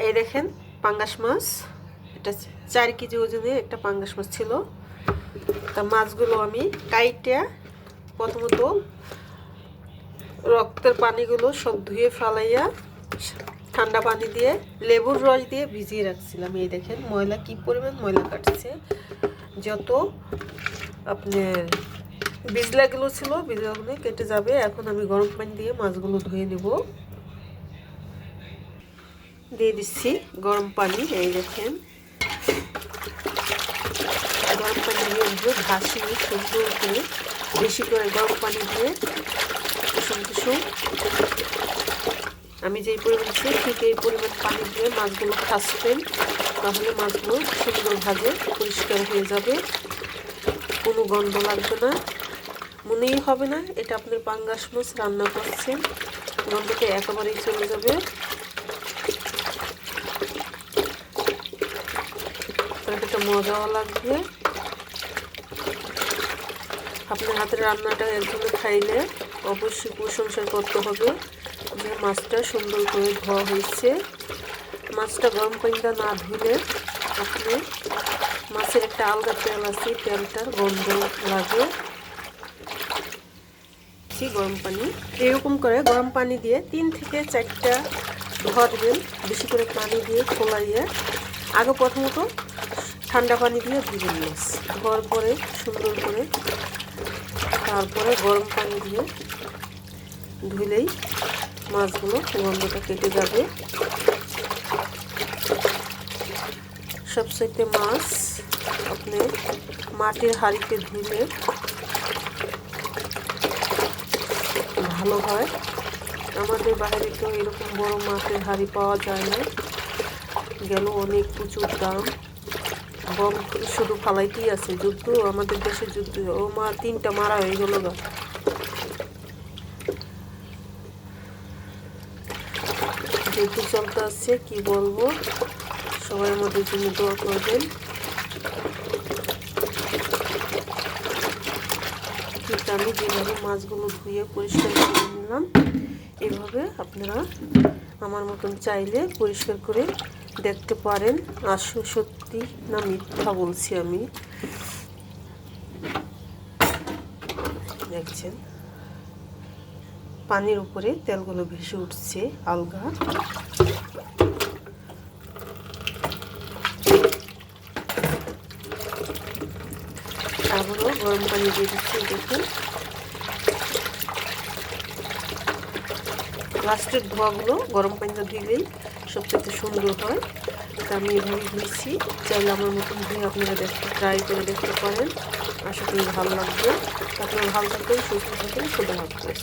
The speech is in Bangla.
এই দেখেন পাঙ্গাস মাছ, এটা 4 কেজি ওজনের একটা পাঙ্গাস মাছ ছিল। তা মাছগুলো আমি কাইটা প্রথমত রক্তের পানিগুলো সব ধুয়ে ফালাইয়া ঠান্ডা পানি দিয়ে লেবুর রস দিয়ে ভিজিয়ে রাখছিলাম। এই দেখেন ময়লা কি পরিমাণ ময়লা কাটছে, যত আপনার বিজলাগুলো ছিল বিজলাগুলো কেটে যাবে। এখন আমি গরম পানি দিয়ে মাছগুলো ধুয়ে নেব। দিয়ে দিচ্ছি গরম পানি। এই দেখেন গরম পানি দিয়ে ভাসিয়ে সুন্দর করে বেশি করে গরম পানি দিয়ে কুসুম কুসুম আমি যেই পরিমাণ ছিল ঠিক এই পরিমাণ পানি দিয়ে মাছগুলো খাসবেন, তাহলে মাছগুলো সুন্দরভাবে পরিষ্কার হয়ে যাবে, কোনো গন্ধ লাগবে না, মনেই হবে না এটা আপনার পাঙ্গাস মাছ রান্না করছেন, গন্ধটা একেবারেই চলে যাবে। এটা মজাও লাগবে। আপনার হাতের রান্নাটা একজনে খাইলে অবশ্যই প্রশংসা করতে হবে যে মাছটা সুন্দর করে ধোয়া হয়েছে। মাছটা গরম পানিটা না ধুলে আপনি মাছের একটা আলগা তেল আছে, তেলটার গন্ধ লাগে। গরম পানি এরকম করে গরম পানি দিয়ে 3 থেকে 4টা ধোয়া দেবেন, বেশি করে পানি দিয়ে খোলাইয়ে। আগে প্রথমত ঠান্ডা পানি দিয়ে ধুবেন মাছ, ধোয়ার পরে সুন্দর করে তারপরে গরম পানি দিয়ে ধুলেই মাছগুলো গন্ধটা কেটে যাবে। সবচেয়ে মাছ আপনি মাটির হাঁড়িতে ধুলে ভালো হয়। আমাদের বাইরে তো এরকম বড় মাছের হাঁড়ি পাওয়া যায় না, গেল অনেক প্রচুর দাম। বম শুধু ফালাইতেই আছে, যুদ্ধ আমাদের দেশে যুদ্ধ, ও মা 3টা মারা হয়ে গেল গা। যুদ্ধ চলতে আছে, কি বলবো, সবাই আমাদের জন্য দোয়া করবেন। ঠিক আমি যেভাবে মাছগুলো ধুয়ে পরিষ্কার করে নিলাম, এভাবে আপনারা আমার মতন চাইলে পরিষ্কার করে দেখতে পারেন। আসলে সত্যি না মিথ্যা বলছি আমি। দেখছেন পানির উপরে তেলগুলো ভেসে উঠছে আলগা। আবারও গরম পানি দিয়ে দিচ্ছি। দেখুন লাস্টের ধোয়াগুলো গরম পানিটা দিলেই সবচেয়ে সুন্দর হয়। তা আমি এভাবে ধুয়েছি, চাইলে আমার মতন ধুয়ে আপনারা ট্রাই করে দেখতে পারেন। আশা করি ভালো লাগবে। আপনারা ভালো থাকবেন, সুস্থ থাকবেন, খুদা হাফেজ।